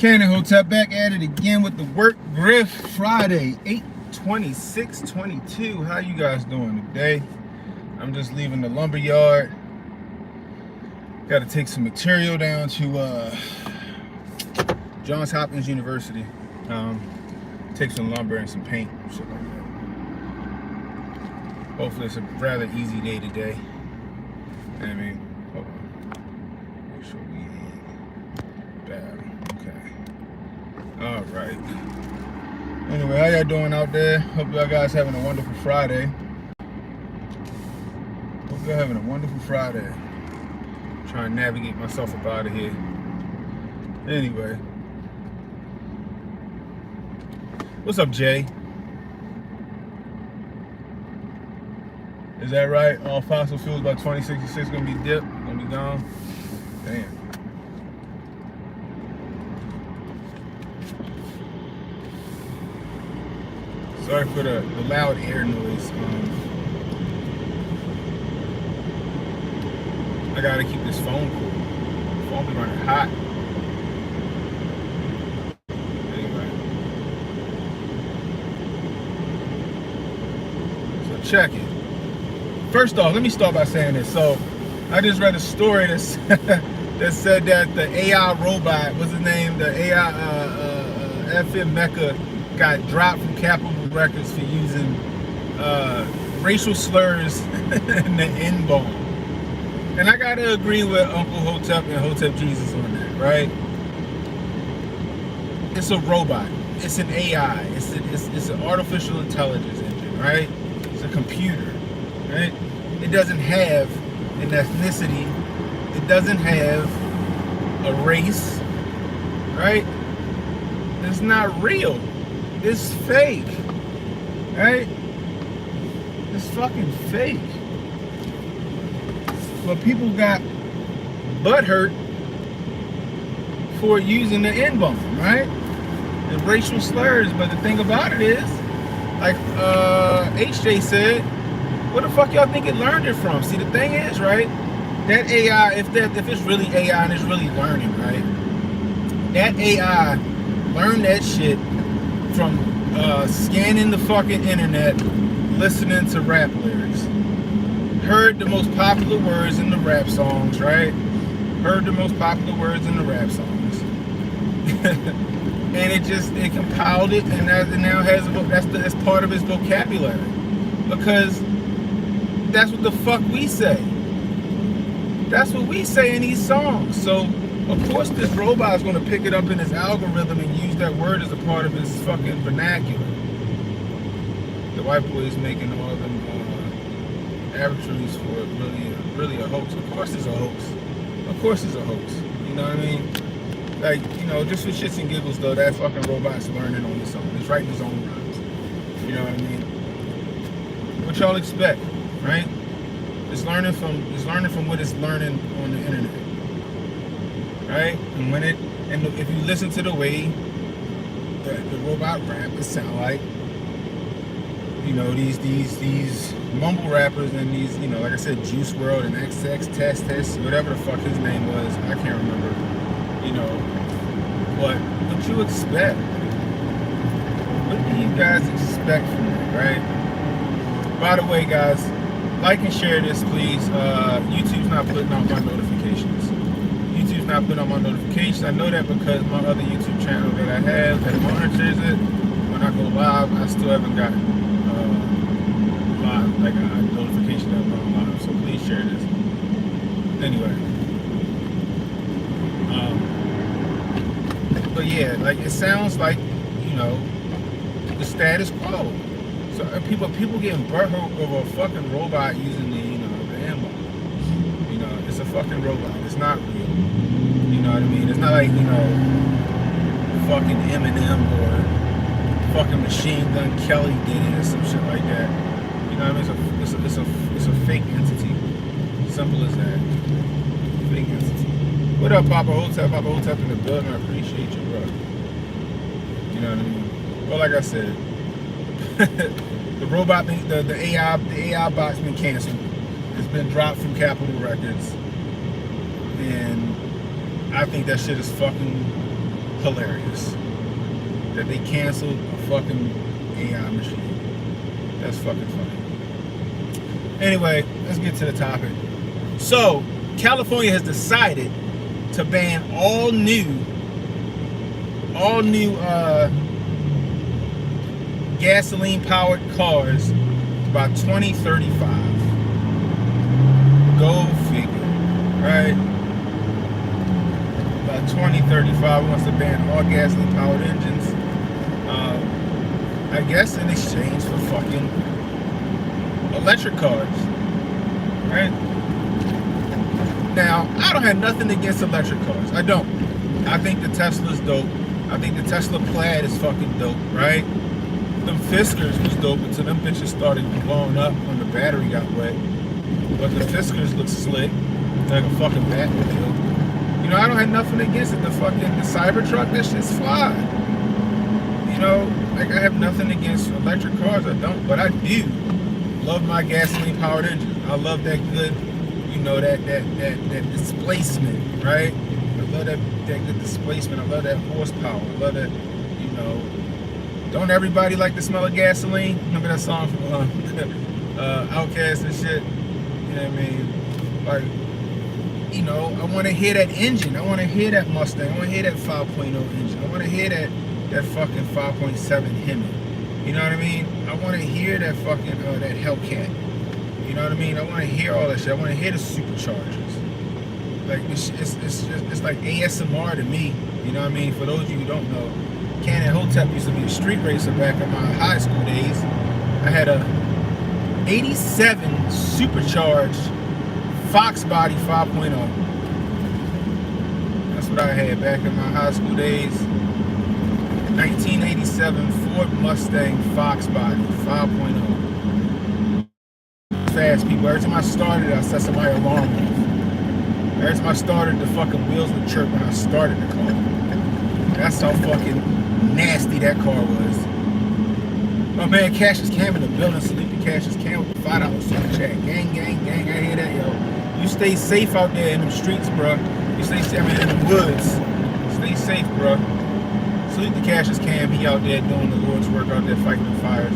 Cannon Hotep back at it again with the work griff Friday, 8/26/22. How you guys doing today? I'm just leaving the lumber yard. Got to take some material down to Johns Hopkins University. Take some lumber and some paint, shit like that. Hopefully it's a rather easy day today. I mean, hold on. Make sure we ain't bad. Okay. All right. Anyway, how y'all doing out there? Hope y'all guys having a wonderful Friday. Hope y'all having a wonderful Friday. Trying to navigate myself up out of here. Anyway. What's up, Jay? Is that right? All fossil fuels by 2066 gonna be dipped, gonna be gone? Damn. Sorry for the loud air noise. I gotta keep this phone cool. The phone be running hot. Anyway. So check it. First off, let me start by saying this. So I just read a story that said that the AI robot, what's his name? The AI FM Mecca got dropped from Capitol Records for using racial slurs in the N-bomb. And I gotta agree with Uncle Hotep and Hotep Jesus on that, right? It's a robot. It's an AI. It's an artificial intelligence engine, right? It's a computer, right? It doesn't have an ethnicity. It doesn't have a race, right? It's not real. It's fake, right? It's fucking fake. But people got butthurt for using the N-bomb, right? The racial slurs. But the thing about it is, like HJ said, where the fuck y'all think it learned it from? See, the thing is, right? That AI, if it's really AI and it's really learning, right? That AI learned that shit from scanning the fucking internet, listening to rap lyrics. Heard the most popular words in the rap songs, right? Heard the most popular words in the rap songs. And it compiled it, and now has that's part of its vocabulary. Because that's what the fuck we say. That's what we say in these songs. So of course this robot is going to pick it up in its algorithm and use that word as a part of its fucking vernacular. The white boy is making all them arbitraries for it really a hoax. Of course it's a hoax. Of course it's a hoax. You know what I mean? Like, you know, just for shits and giggles though, that fucking robot's learning on its own. It's writing its own rhymes. You know what I mean? What y'all expect, right? It's learning from what it's learning on the internet. Right? And if you listen to the way the robot rap, it sound like, you know, these mumble rappers and these, you know, like I said, Juice WRLD and XX Test, whatever the fuck his name was, I can't remember, you know. But what you expect? What do you guys expect from it, right? By the way, guys, like and share this, please. YouTube's not putting out my notifications. YouTube's not putting out my notifications. I know that because my other YouTube channel that I have that monitors it, when I go live, I still haven't gotten like a notification that I'm going live. So please share this. Anyway. But yeah, like it sounds like, you know, the status quo. So people getting butthurt over a fucking robot using the, you know, the ammo. You know, it's a fucking robot. It's not real. You know what I mean? It's not like, you know, fucking Eminem or fucking Machine Gun Kelly did it or some shit like that. You know what I mean? It's a fake entity. Simple as that. Fake entity. What up, Papa Hotep? Papa Hotep in the building. I appreciate you, bro. You know what I mean? Well, like I said, the robot, the AI bot's been canceled. It's been dropped from Capitol Records, and I think that shit is fucking hilarious that they canceled a fucking AI machine. That's fucking funny. Anyway, let's get to the topic. So, California has decided to ban all new gasoline-powered cars by 2035. Go figure, right? By 2035, wants to ban all gasoline-powered engines. I guess in exchange for fucking electric cars, right? Now, I don't have nothing against electric cars. I don't. I think the Tesla's dope. I think the Tesla Plaid is fucking dope, right? Them Fiskars was dope until them bitches started blowing up when the battery got wet. But the Fiskars look slick, like a fucking Batmobile. You know, I don't have nothing against it. The Cybertruck, that shit's fly. You know, like I have nothing against electric cars. I don't, but I do love my gasoline-powered engine. I love that good, you know, that displacement, right? I love that good displacement. I love that horsepower. I love that, you know. Don't everybody like the smell of gasoline? Remember that song from Outkast and shit? You know what I mean? Like, you know, I want to hear that engine. I want to hear that Mustang. I want to hear that 5.0 engine. I want to hear that fucking 5.7 Hemi. You know what I mean? I want to hear that fucking that Hellcat. You know what I mean? I want to hear all that shit. I want to hear the superchargers. Like it's like ASMR to me. You know what I mean? For those of you who don't know, Hotep used to be a street racer back in my high school days. I had a 87 supercharged Fox Body 5.0. That's what I had back in my high school days. 1987 Ford Mustang Fox Body 5.0. Fast, people. Every time I started, I set somebody's alarm off. Every time I started, the fucking wheels would chirp when I started the car. That's how fucking nasty that car was. My man Cassius Cam in the building. Salute to Cassius Cam with $5 super chat. Gang, gang, gang. I hear that, yo. You stay safe out there in them streets, bro. You stay safe, in the woods. Stay safe, bro. Salute to Cassius Cam. He out there doing the Lord's work out there fighting the fires.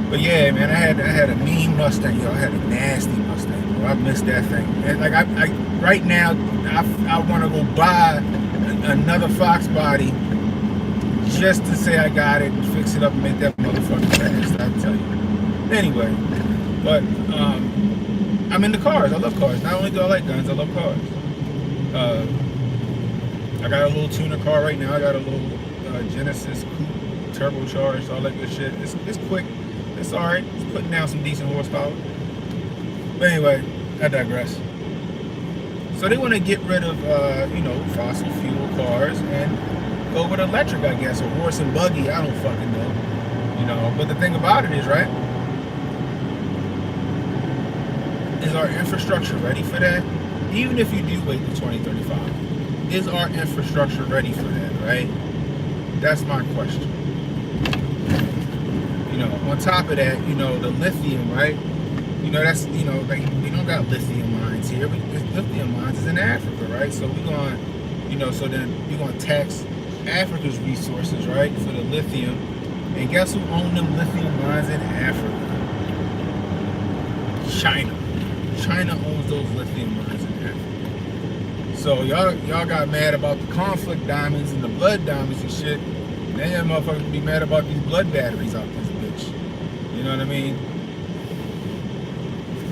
But yeah, man, I had a mean Mustang, yo. I had a nasty Mustang, bro. I missed that thing. And like I right now, I want to go buy another Fox Body just to say I got it and fix it up and make that motherfucker fast. I tell you. Anyway, but I'm into cars. I love cars. Not only do I like guns, I love cars. I got a little tuner car right now. I got a little Genesis coupe, turbocharged, all that good shit. It's quick. It's alright. It's putting down some decent horsepower. But anyway, I digress. So they want to get rid of, you know, fossil fuel cars and go with electric, I guess, or horse and buggy. I don't fucking know. You know, but the thing about it is, right? Is our infrastructure ready for that? Even if you do wait till 2035, is our infrastructure ready for that, right? That's my question. You know, on top of that, you know, the lithium, right? You know, that's, you know, like, we don't got lithium mines here. Lithium mines is in Africa, right? So we're going, you know, so then we're going to tax Africa's resources, right, for the lithium. And guess who owns them lithium mines in Africa? China. China owns those lithium mines in Africa. So y'all got mad about the conflict diamonds and the blood diamonds and shit. Now y'all motherfuckers be mad about these blood batteries out this bitch. You know what I mean?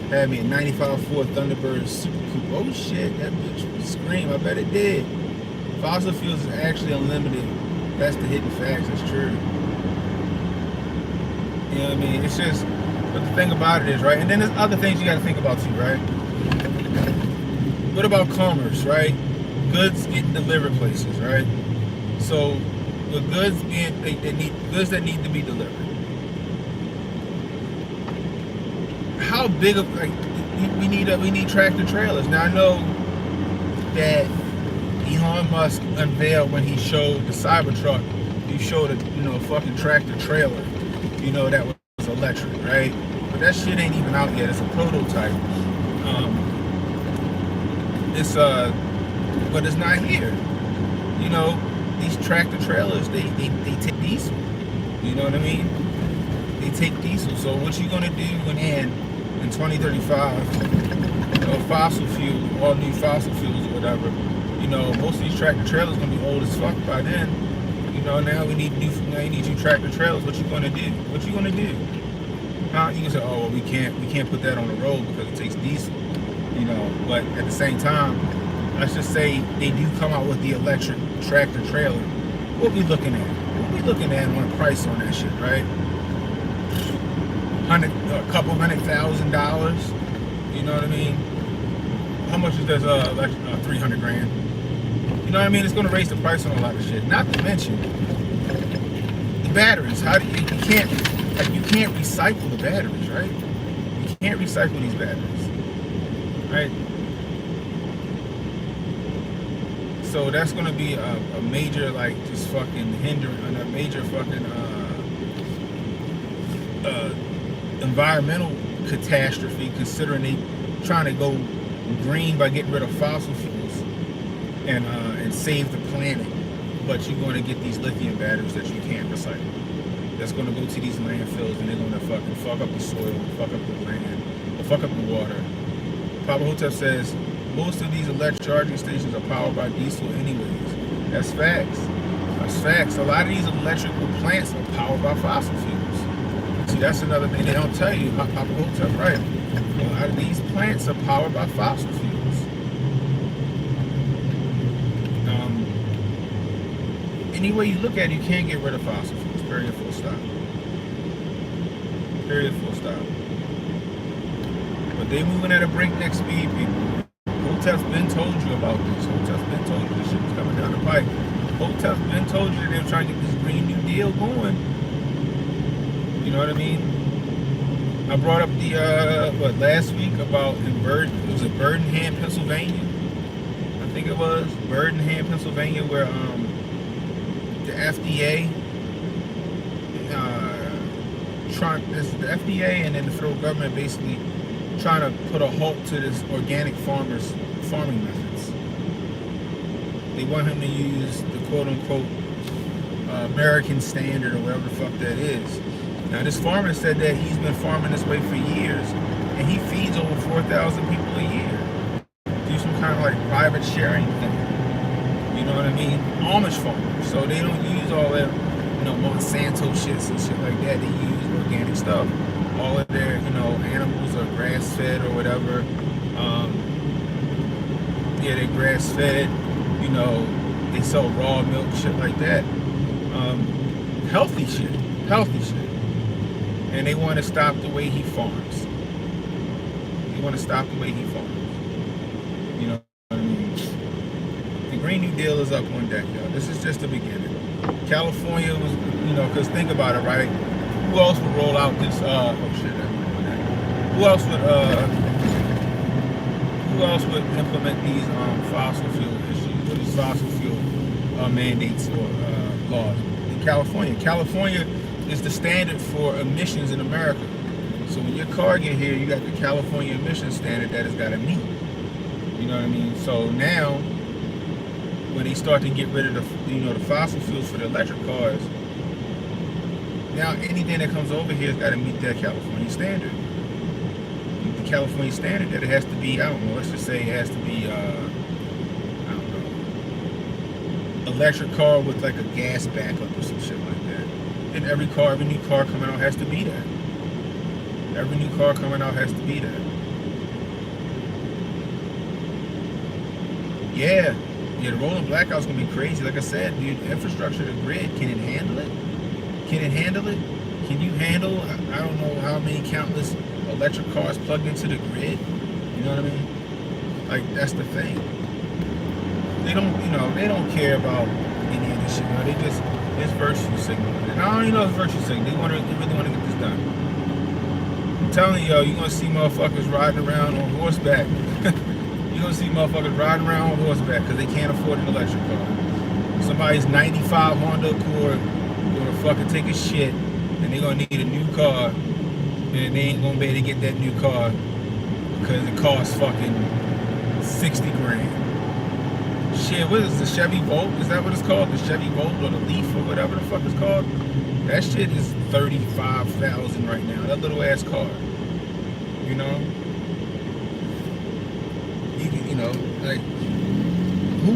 Had me a 95 Ford Thunderbird Super Coupe. Oh shit, that bitch would scream. I bet it did. Fossil fuels is actually unlimited. That's the hidden facts. That's true. You know what I mean? It's just, but the thing about it is, right? And then there's other things you got to think about too, right? What about commerce, right? Goods getting delivered places, right? So the goods being, goods that need to be delivered. How big of, like, we need tractor trailers. Now I know that Elon Musk unveiled when he showed the Cybertruck, he showed a, you know, fucking tractor trailer, you know, that was electric, right? But that shit ain't even out yet. It's a prototype. But it's not here. You you know, these tractor trailers, they take diesel. You know what I mean? They take diesel. So what you gonna do when in 2035, you know, fossil fuel, all new fossil fuels or whatever, you know, most of these tractor trailers gonna be old as fuck by then. You know, now you need new tractor trailers. What you gonna do? What you gonna do? Huh? You can say, oh well, we can't put that on the road because it takes diesel. You know, but at the same time, let's just say they do come out with the electric tractor trailer. What we looking at? What we looking at on a price on that shit, right? A couple $100,000. You know what I mean? How much is this? 300 grand. You know what I mean? It's gonna raise the price on a lot of shit. Not to mention the batteries. How do you can't recycle the batteries, right? You can't recycle these batteries, right? So that's gonna be a major, like, just fucking hindrance, a major fucking environmental catastrophe, considering they trying to go green by getting rid of fossil fuels and save the planet. But you're going to get these lithium batteries that you can't recycle. That's going to go to these landfills, and they're going to fucking fuck up the soil, fuck up the land, fuck up the water. Papa Hotep says most of these electric charging stations are powered by diesel anyways. That's facts. That's facts. A lot of these electrical plants are powered by fossil fuels. See, that's another thing they don't tell you. Papa Hotep, right? A lot of these plants are powered by fossil fuels. Any way you look at it, you can't get rid of fossil fuels. Period, full stop. Period, full stop. But they moving at a breakneck speed, people. Hotep's been told you about this. Hotep's been told you this shit was coming down the pipe. Hotep's been told you that they were trying to get this Green New Deal going. You know what I mean? I brought up the last week about was it Birmingham, Pennsylvania? I think it was Birmingham, Pennsylvania, where the FDA the FDA and then the federal government basically trying to put a halt to this organic farming methods. They want him to use the quote-unquote American standard or whatever the fuck that is. Now this farmer said that he's been farming this way for years, and he feeds over 4,000 people a year. Do some kind of like private sharing thing. You know what I mean? Amish farmers, so they don't use all that, you know, Monsanto shits and shit like that. They use organic stuff. All of their, you know, animals are grass-fed or whatever. Yeah, they're grass-fed. You know, they sell raw milk, shit like that. Healthy shit. And they want to stop the way he farms. They want to stop the way he farms. You know what I mean? The Green New Deal is up on deck, y'all. This is just the beginning. California was, you know, because think about it, right? Who else would roll out this, Who else would implement these fossil fuel issues, or these fossil fuel mandates or laws? In California. California is the standard for emissions in America. So when your car get here, you got the California emission standard that it's got to meet. You know what I mean? So now, when they start to get rid of the, you know, the fossil fuels for the electric cars, now anything that comes over here has got to meet that California standard. The California standard that it has to be, I don't know, let's just say it has to be, I don't know, electric car with like a gas backup or some shit like that. And every new car coming out has to be that. Every new car coming out has to be that. Yeah, the rolling blackout's gonna be crazy. Like I said, dude, infrastructure, the grid, can it handle it? Can it handle it? Can you handle, I don't know how many countless electric cars plugged into the grid? You know what I mean? Like, that's the thing. They don't, you know, they don't care about any of this shit. You know, they just, it's virtue signaling. And I don't even know it's virtue signaling. They really want to get this done. I'm telling you, you're gonna see motherfuckers riding around on horseback. You're gonna see motherfuckers riding around on horseback because they can't afford an electric car. Somebody's 95 Honda Accord gonna fucking take a shit, and they're gonna need a new car, and they ain't gonna be able to get that new car because it costs fucking 60 grand. shit, what is the Chevy Volt? Is that what it's called? The Chevy Volt or the Leaf or whatever the fuck it's called? That shit is $35,000 right now. That little ass car. You know? You know, like, who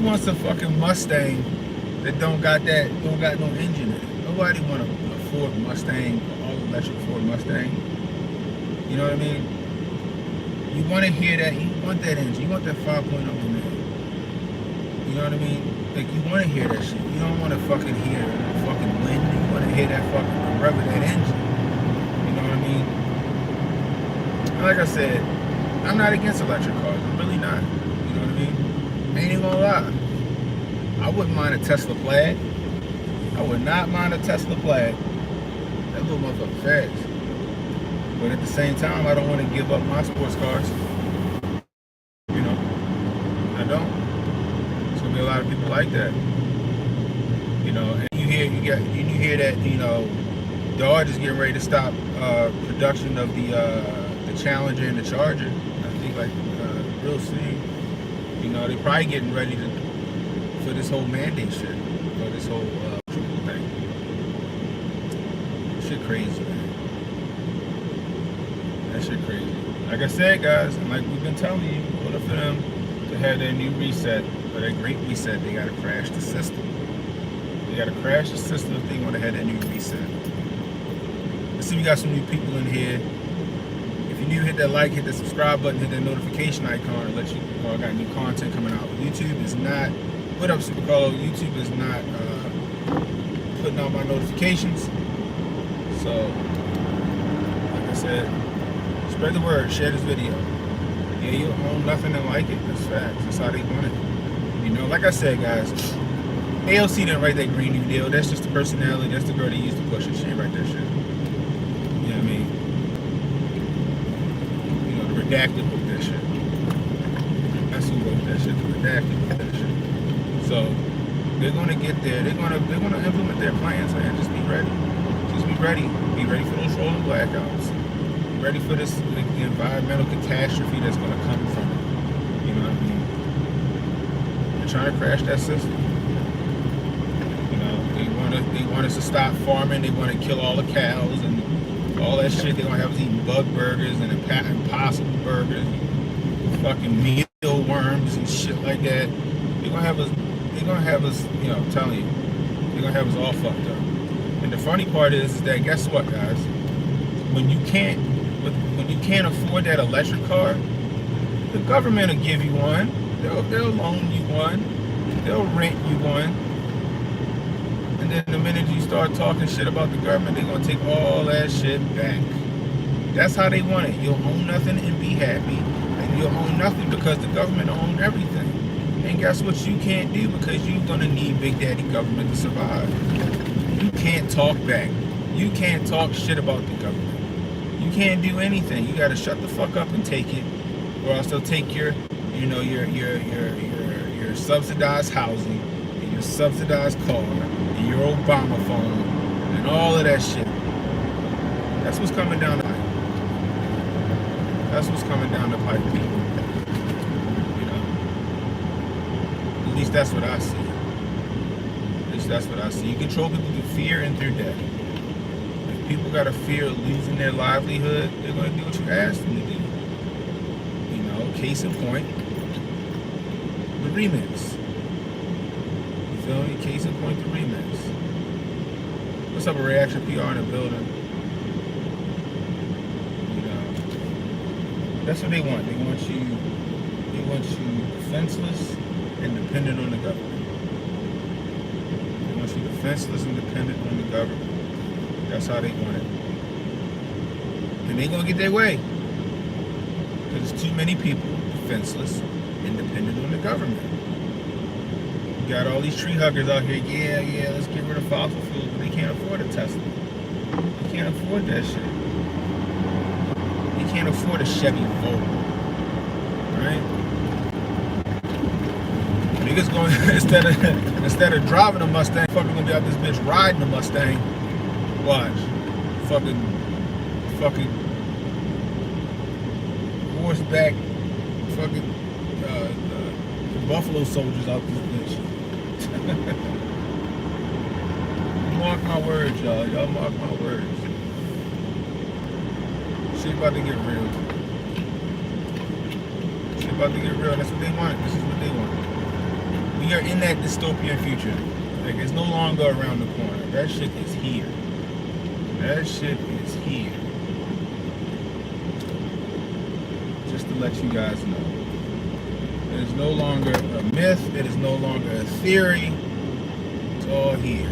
wants a fucking Mustang that don't got no engine in it? Nobody want a Ford Mustang, all electric Ford Mustang. You know what I mean? You want to hear that, you want that engine, you want that 5.0 in there. You know what I mean? Like, you want to hear that shit. You don't want to fucking hear fucking wind. You want to hear that fucking rev of that engine. You know what I mean? And like I said, I'm not against electric cars. I'm really not. You know what I mean? I ain't even gonna lie. I wouldn't mind a Tesla Plaid. I would not mind a Tesla Plaid. That little motherfucker fast. But at the same time, I don't want to give up my sports cars. You know? I don't. There's gonna be a lot of people like that. You know, and you hear that, you know, Dodge is getting ready to stop production of the Challenger and the Charger. I think like real soon. You know, they're probably getting ready for this whole mandate shit, or this whole thing. Shit crazy, man. That shit crazy. Like I said, guys, and like we've been telling you, in order for them to have their new reset, or their great reset, they gotta crash the system. They gotta crash the system if they want to have that new reset. Let's see, we got some new people in here. If you're new, hit that like, hit the subscribe button, hit that notification icon, and let you know I got new content coming out. YouTube is not, what up, Super Carlo? YouTube is not putting out my notifications. So, like I said, spread the word, share this video. Yeah, you own nothing and like it. That's facts. That's how they want it. You know, like I said, guys, AOC didn't write that Green New Deal. That's just the personality. That's the girl they used to push it. She didn't write that shit. You know what I mean? You know, the redacted book that shit. That's who wrote that shit. The redacted book that shit. So they're gonna get there. They're gonna implement their plans, man. Just be ready. Just be ready. Be ready for those rolling blackouts. Be ready for this the environmental catastrophe that's gonna come from it. You know what I mean? They're trying to crash that system. They want us to stop farming. They want to kill all the cows and all that shit. They're gonna have us eating bug burgers and impossible burgers, and fucking mealworms and shit like that. They're gonna have us. You know, I'm telling you, they're gonna have us all fucked up. And the funny part is that, guess what, guys? When you can't afford that electric car, the government will give you one. They'll loan you one. They'll rent you one. And then the minute you start talking shit about the government, they're gonna take all that shit back. That's how they want it. You'll own nothing and be happy, and you'll own nothing because the government owns everything. And guess what you can't do, because you're gonna need Big Daddy government to survive. You can't talk back. You can't talk shit about the government. You can't do anything. You gotta shut the fuck up and take it, or else they'll take your subsidized housing, and your subsidized car, and your Obama phone, and all of that shit. That's what's coming down the pipe. That's what's coming down the pipe, people. You know, at least that's what I see. At least that's what I see. You control people through fear and through debt. If people got a fear of losing their livelihood, they're going to do what you ask them to do. You know, case in point, the remix. You feel me? Case in point, the remix. What's up, a reaction PR in the building? You know, that's what they want. They want you defenseless and dependent on the government. They want you defenseless and dependent on the government. That's how they want it. And they're gonna get their way. Because there's too many people defenseless and dependent on the government. You got all these tree huggers out here, yeah, let's get rid of fossil fuels, but they can't afford a Tesla. They can't afford that shit. They can't afford a Chevy Volt. Right? Niggas going instead of driving a Mustang, fucking gonna be out this bitch riding a Mustang. Watch. Fucking horseback fucking buffalo soldiers out this bitch. Mark my words, y'all. Y'all mark my words. Shit about to get real. Shit about to get real. That's what they want. This is what they want. We are in that dystopian future. Like, it's no longer around the corner. That shit is here. That shit is here. Just to let you guys know. It is no longer a myth. It is no longer a theory. It's all here.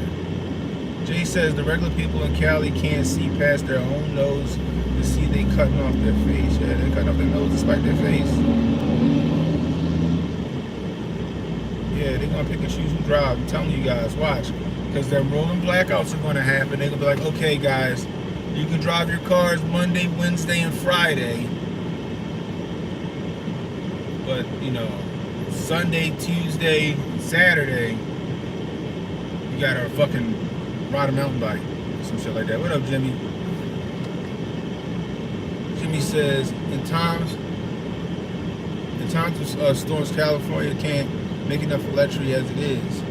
Jay says the regular people in Cali can't see past their own nose to see they cutting off their face. Yeah, they cutting off their nose to spite their face. Yeah, they're gonna pick and choose who drive. I'm telling you guys, watch. Because them rolling blackouts are gonna happen. They're gonna be like, okay guys, you can drive your cars Monday, Wednesday, and Friday. But, you know, Sunday, Tuesday, Saturday, you gotta fucking ride a mountain bike or some shit like that. What up, Jimmy? Jimmy says, in times of storms, California can't make enough electricity as it is.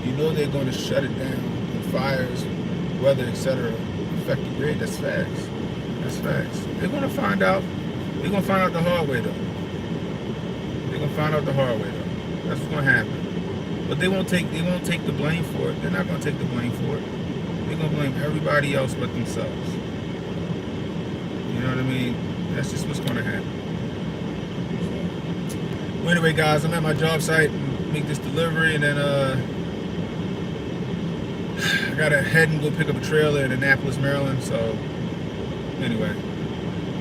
You know they're going to shut it down. And fires, weather, etc. affect the grid. That's facts. That's facts. They're going to find out. They're going to find out the hard way, though. They're going to find out the hard way, though. That's what's going to happen. But they won't take the blame for it. They're not going to take the blame for it. They're going to blame everybody else but themselves. You know what I mean? That's just what's going to happen. Well, anyway, guys, I'm at my job site and make this delivery, and then I gotta head and go pick up a trailer in Annapolis, Maryland. So anyway,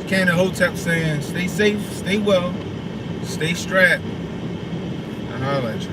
Ken and Hotep saying, stay safe, stay well, stay strapped. I'll holler at you.